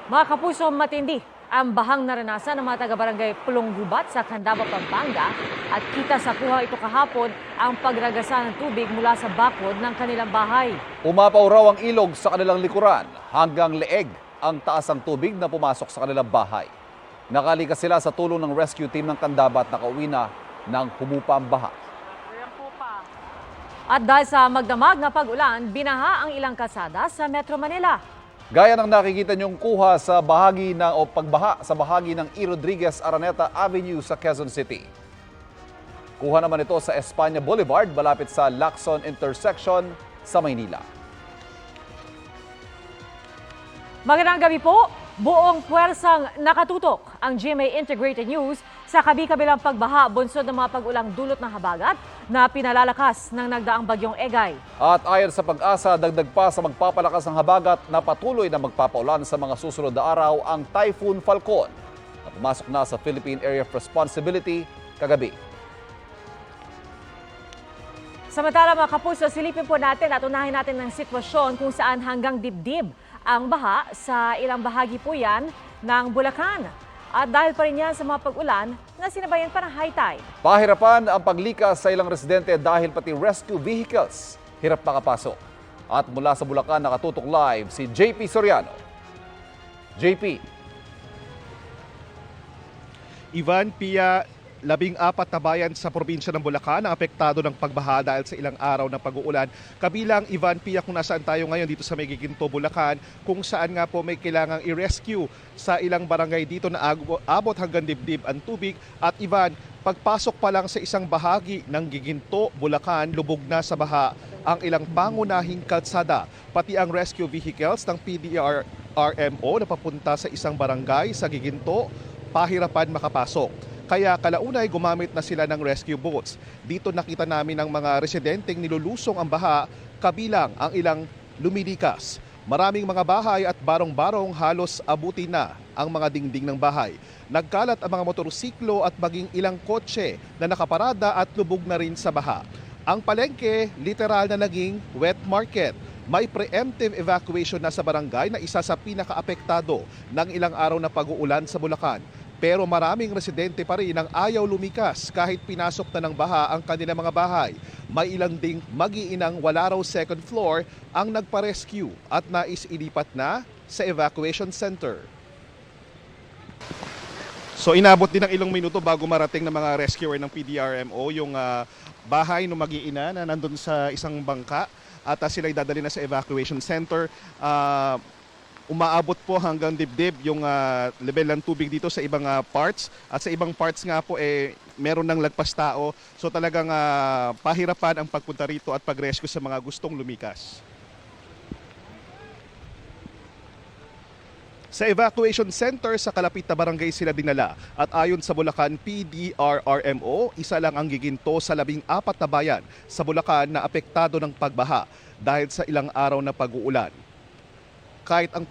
Mga kapuso, matindi ang bahang naranasan ng mga taga-barangay Pulonggubat sa Candaba, Pampanga at kita sa kuha ito kahapon ang pagragasa ng tubig mula sa bakod ng kanilang bahay. Umapaw raw ang ilog sa kanilang likuran hanggang leeg ang taas ng tubig na pumasok sa kanilang bahay. Nakalikas sila sa tulong ng rescue team ng Candaba at nakauwi na ng humupa ang baha. At dahil sa magdamag na pag-ulan, binaha ang ilang kalsada sa Metro Manila. Gaya ng nakikita niyong kuha sa bahagi ng o pagbaha sa bahagi ng E. Rodriguez Araneta Avenue sa Quezon City. Kuha naman ito sa Espanya Boulevard malapit sa Lacson Intersection sa Maynila. Magandang gabi po. Buong puwersang nakatutok ang GMA Integrated News sa kabi-kabilang pagbaha bunsod ng mga pag-ulang dulot ng habagat na pinalalakas ng nagdaang bagyong Egay. At ayon sa Pag-asa, dagdag pa sa magpapalakas ng habagat na patuloy na magpapaulan sa mga susunod na araw ang Typhoon Falcon na pumasok na sa Philippine Area of Responsibility kagabi. Samantala mga kapuso, silipin po natin at unahin natin ng sitwasyon kung saan hanggang dibdib ang baha sa ilang bahagi po yan ng Bulacan. At dahil pa rin yan sa mga pag-ulan na sinabayan pa ng high tide. Pahirapan ang paglikas sa ilang residente dahil pati rescue vehicles hirap makapasok. At mula sa Bulacan nakatutok live si JP Soriano. JP. Ivan, Pia, 14 na bayan sa probinsya ng Bulacan ang apektado ng pagbaha dahil sa ilang araw ng pag-uulan. Kabilang, Ivan, Pia, kung nasaan tayo ngayon dito sa May Giginto, Bulacan, kung saan nga po may kailangang i-rescue sa ilang barangay dito na abot hanggang dibdib ang tubig. At Ivan, pagpasok pa lang sa isang bahagi ng Giginto, Bulacan, lubog na sa baha ang ilang pangunahing kalsada. Pati ang rescue vehicles ng PDRMO na papunta sa isang barangay sa Giginto, pahirapan makapasok. Kaya kalaunay gumamit na sila ng rescue boats. Dito nakita namin ang mga residenteng nilulusong ang baha, kabilang ang ilang lumilikas. Maraming mga bahay at barong-barong halos abuti na ang mga dingding ng bahay. Nagkalat ang mga motorsiklo at maging ilang kotse na nakaparada at lubog na rin sa baha. Ang palengke, literal na naging wet market. May preemptive evacuation na sa barangay na isa sa pinakaapektado ng ilang araw na pag-uulan sa Bulacan. Pero maraming residente pa rin ang ayaw lumikas kahit pinasok na ng baha ang kanilang mga bahay. May ilang ding mag-iinang wala raw second floor ang nagpa-rescue at nais ilipat na sa evacuation center. So inabot din ng ilang minuto bago marating ng mga rescuer ng PDRMO yung bahay ng mag-iina na nandun sa isang bangka at sila'y dadali na sa evacuation center. Umaabot po hanggang dibdib yung level ng tubig dito sa ibang parts. At sa ibang parts nga po meron ng lagpas tao. So talagang pahirapan ang pagpunta rito at pag-rescue sa mga gustong lumikas. Sa evacuation center sa kalapit na barangay sila dinala. At ayon sa Bulacan PDRRMO, isa lang ang giginto sa 14 na bayan sa Bulacan na apektado ng pagbaha dahil sa ilang araw na pag-uulan. Kahit ang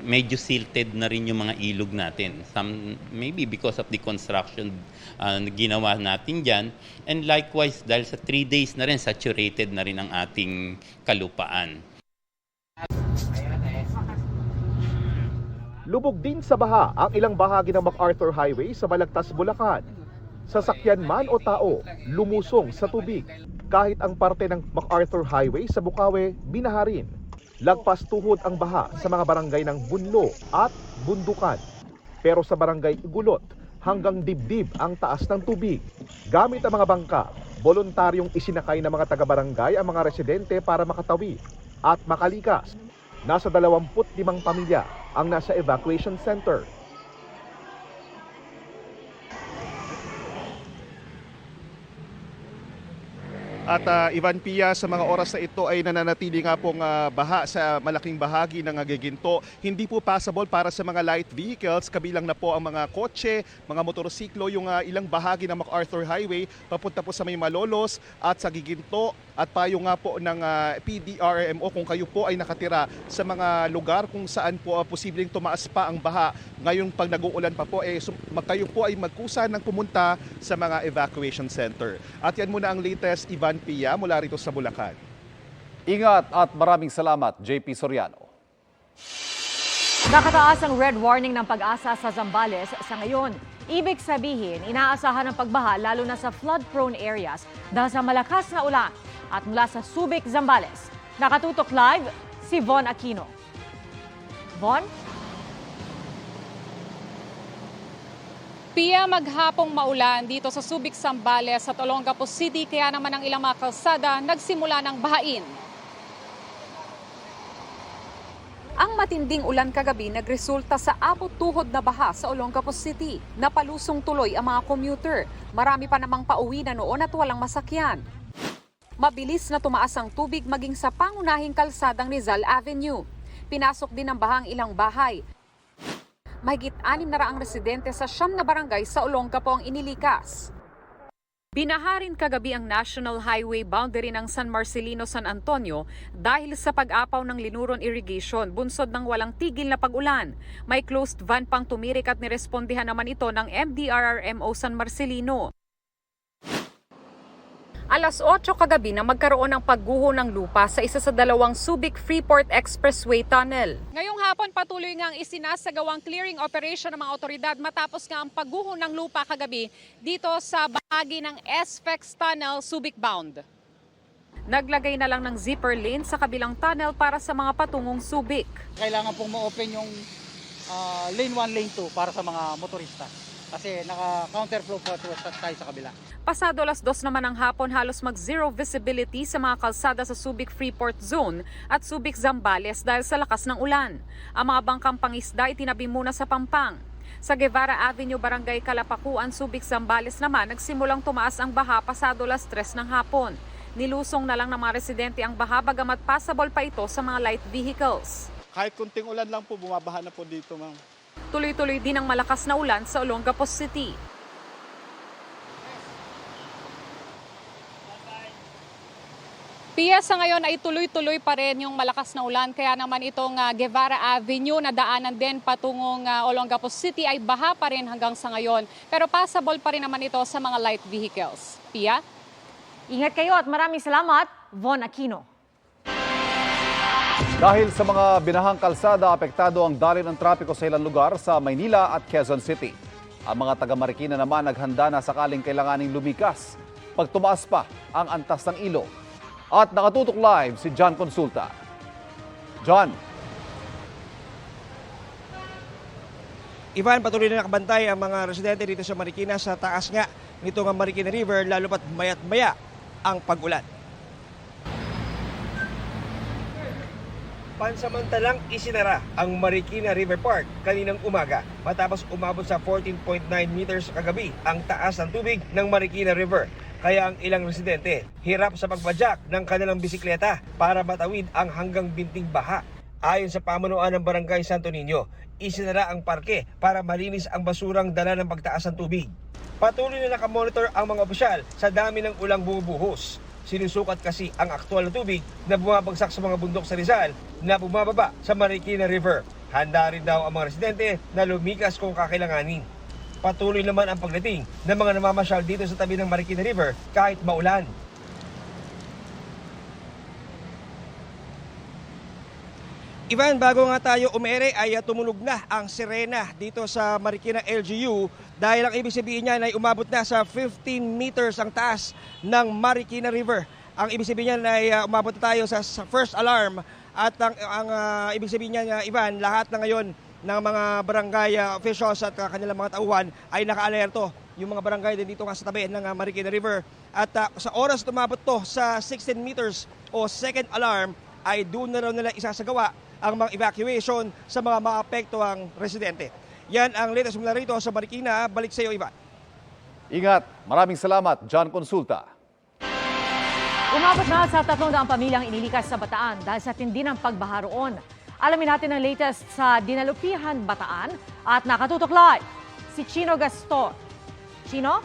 medyo silted na rin yung mga ilog natin. Maybe because of the construction ginawa natin dyan. And likewise, dahil sa 3 days na rin, saturated na rin ang ating kalupaan. lubog din sa baha ang ilang bahagi ng MacArthur Highway sa Balagtas, Bulacan. Sasakyan man o tao, lumusong sa tubig. Kahit ang parte ng MacArthur Highway sa Bukawe, binaha rin. Lagpas tuhod ang baha sa mga barangay ng Bunlo at Bundukan. Pero sa barangay Igulot, hanggang dibdib ang taas ng tubig. Gamit ang mga bangka, voluntaryong isinakay ng mga taga-barangay ang mga residente para makatawid at makalikas. Nasa 25 pamilya ang nasa evacuation center. At Ivan Pia, sa mga oras na ito ay nananatili nga pong baha sa malaking bahagi ng Giginto. Hindi po passable para sa mga light vehicles, kabilang na po ang mga kotse, mga motorsiklo, yung ilang bahagi ng MacArthur Highway, papunta po sa may Malolos at sa Giginto. At payo nga po ng PDRMO kung kayo po ay nakatira sa mga lugar kung saan po posibleng tumaas pa ang baha. Ngayon pag nag-uulan pa po, kayo po ay magkusa ng pumunta sa mga evacuation center. At yan muna ang latest, Ivan Pia, mula rito sa Bulacan. Ingat at maraming salamat, JP Soriano. Nakataas ang red warning ng Pag-asa sa Zambales sa ngayon. Ibig sabihin, inaasahan ng pagbaha lalo na sa flood-prone areas dahil sa malakas na ulan. At mula sa Subic, Zambales, nakatutok live si Von Aquino. Von? Pia, maghapong maulan dito sa Subic, Zambales at Olongapo City, kaya naman ang ilang mga kalsada nagsimula ng bahain. Ang matinding ulan kagabi nagresulta sa abot-tuhod na baha sa Olongapo City. Napalusong tuloy ang mga commuter. Marami pa namang pauwi na noon at walang masakyan. Mabilis na tumaas ang tubig maging sa pangunahing kalsadang Rizal Avenue. Pinasok din ng bahang ilang bahay. Mahigit 600 residente sa 9 na barangay sa Olongapo ang inilikas. Binaha rin kagabi ang National Highway boundary ng San Marcelino, San Antonio dahil sa pag-apaw ng Linuron Irrigation bunsod ng walang tigil na pag-ulan. May closed van pang tumirik at nirespondihan naman ito ng MDRRMO San Marcelino. Alas 8 kagabi na magkaroon ng pagguho ng lupa sa isa sa dalawang Subic Freeport Expressway Tunnel. Ngayong hapon patuloy nga ang isinasagawang clearing operation ng mga otoridad matapos nga ang pagguho ng lupa kagabi dito sa bahagi ng SFEX Tunnel Subic Bound. Naglagay na lang ng zipper lane sa kabilang tunnel para sa mga patungong Subic. Kailangan pong ma-open yung lane 1, lane 2 para sa mga motorista. Kasi naka-counterflow po tayo sa kabila. Pasado alas 2 naman ng hapon, halos mag-zero visibility sa mga kalsada sa Subic Freeport Zone at Subic Zambales dahil sa lakas ng ulan. Ang mga bangkang pangisda itinabi muna sa Pampang. Sa Guevara Avenue, Barangay Kalapakuan, Subic Zambales naman, nagsimulang tumaas ang baha pasado alas 3 ng hapon. Nilusong na lang ng mga residente ang baha bagamat passable pa ito sa mga light vehicles. Kahit kunting ulan lang po, bumabaha na po dito, ma'am. Tuloy-tuloy din ang malakas na ulan sa Olongapo City. Pia, sa ngayon ay tuloy-tuloy pa rin yung malakas na ulan. Kaya naman itong Guevara Avenue na daanan din patungong Olongapo City ay baha pa rin hanggang sa ngayon. Pero passable pa rin naman ito sa mga light vehicles. Pia? Ingat kayo at maraming salamat, Von Aquino. Dahil sa mga binahang kalsada, apektado ang daloy ng trapiko sa ilang lugar sa Maynila at Quezon City. Ang mga taga Marikina naman naghanda na sakaling kailanganing lumikas pag tumaas pa ang antas ng ilog. At nakatutok live si John Consulta. John. Ivan, patuloy na nakabantay ang mga residente dito sa Marikina sa taas nga nitong Marikina River, lalo pat maya't maya ang pag-ulan. Pansamantalang isinara ang Marikina River Park kaninang umaga matapos umabot sa 14.9 meters kagabi ang taas ng tubig ng Marikina River. Kaya ang ilang residente hirap sa pagpadyak ng kanilang bisikleta para matawid ang hanggang binting baha. Ayon sa pamunuan ng Barangay Santo Niño, isinara ang parke para malinis ang basurang dala ng pagtaas ng tubig. Patuloy na nakamonitor ang mga opisyal sa dami ng ulang bumubuhos. Sinusukat kasi ang aktwal na tubig na bumabagsak sa mga bundok sa Rizal na bumababa sa Marikina River. Handa rin daw ang mga residente na lumikas kung kakailanganin. Patuloy naman ang pagdating ng mga namamasyal dito sa tabi ng Marikina River kahit maulan. Ivan, bago nga tayo umere ay tumunog na ang sirena dito sa Marikina LGU dahil ang ibig sabihin niya ay umabot na sa 15 meters ang taas ng Marikina River. Ang ibig sabihin niya ay umabot na tayo sa first alarm at ang ibig sabihin niya, Ivan, lahat na ngayon ng mga barangay officials at kanilang mga tauhan ay naka-alerto. Yung mga barangay din dito nga sa tabi ng Marikina River. At sa oras tumabot to sa 16 meters o second alarm ay doon na raw nila isasagawa ang mga evacuation sa mga maapektuhang residente. Yan ang latest mula rito sa Marikina. Balik sa iyo, Ivan. Ingat. Maraming salamat, John Consulta. Umabot na sa 300 pamilyang inilikas sa Bataan dahil sa tindi ng pagbaha roon. Alamin natin ang latest sa Dinalupihan, Bataan at nakatutok live si Chino Gaston. Chino?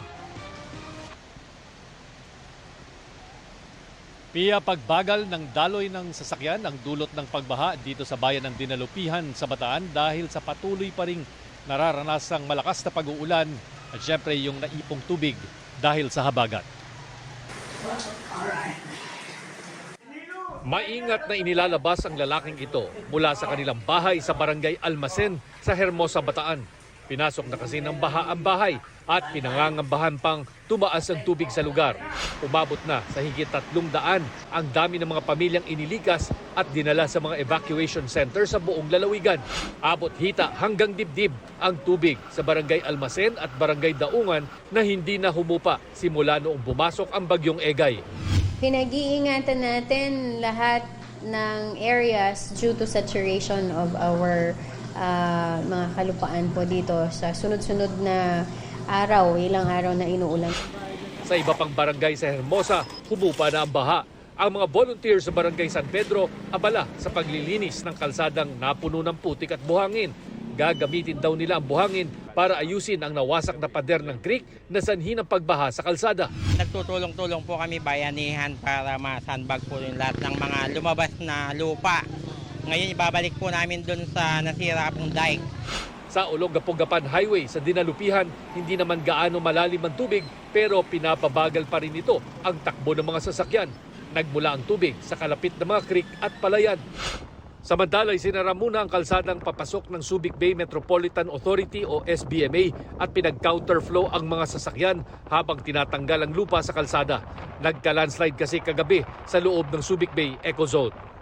Pia, pagbagal ng daloy ng sasakyan ang dulot ng pagbaha dito sa bayan ng Dinalupihan sa Bataan dahil sa patuloy pa ring nararanasang malakas na pag-uulan at syempre yung naipong tubig dahil sa habagat. Maingat na inilalabas ang lalaking ito mula sa kanilang bahay sa barangay Almacen sa Hermosa, Bataan. Pinasok na kasi ng baha ang bahay at pinangangambahan pang tumaas ang tubig sa lugar. Umabot na sa higit 300 ang dami ng mga pamilyang inilikas at dinala sa mga evacuation center sa buong lalawigan. Abot hita hanggang dibdib ang tubig sa barangay Almacen at barangay Daungan na hindi na humupa simula noong bumasok ang bagyong Egay. Pinag-iingatan natin lahat ng areas due to saturation of our mga kalupaan po dito sa sunod-sunod na araw, ilang araw na inuulan. Sa iba pang barangay sa Hermosa, humupa na ang baha. Ang mga volunteers sa barangay San Pedro abala sa paglilinis ng kalsadang napuno ng putik at buhangin. Gagamitin daw nila ang buhangin para ayusin ang nawasak na pader ng creek na sanhi ng pagbaha sa kalsada. Nagtutulong-tulong po kami bayanihan para ma-sandbag po yung lahat ng mga lumabas na lupa. Ngayon ibabalik po namin doon sa nasira pong dike. Sa Olongapogapan Highway sa Dinalupihan, hindi naman gaano malalim ang tubig pero pinapabagal pa rin ito ang takbo ng mga sasakyan. Nagmula ang tubig sa kalapit na mga creek at palayan. Samantalay, sinara muna ang kalsadang papasok ng Subic Bay Metropolitan Authority o SBMA at pinag-counterflow ang mga sasakyan habang tinatanggal ang lupa sa kalsada. Nagka-landslide kasi kagabi sa loob ng Subic Bay Eco Zone.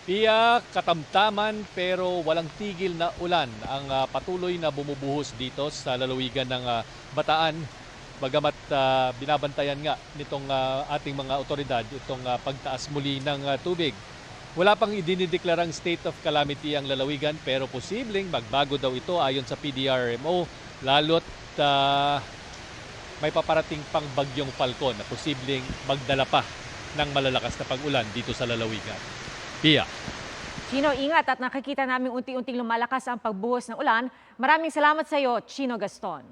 Pia, katamtaman pero walang tigil na ulan ang patuloy na bumubuhos dito sa lalawigan ng Bataan. Bagamat binabantayan nga nitong ating mga otoridad itong pagtaas muli ng tubig. Wala pang idinideklarang state of calamity ang lalawigan pero posibleng magbago daw ito ayon sa PDRMO lalo't may paparating pang bagyong Falcon na posibleng magdala pa ng malalakas na pag-ulan dito sa lalawigan. Pia. Chino, ingat at nakikita namin unti-unting lumalakas ang pagbuhos ng ulan. Maraming salamat sa iyo, Chino Gaston.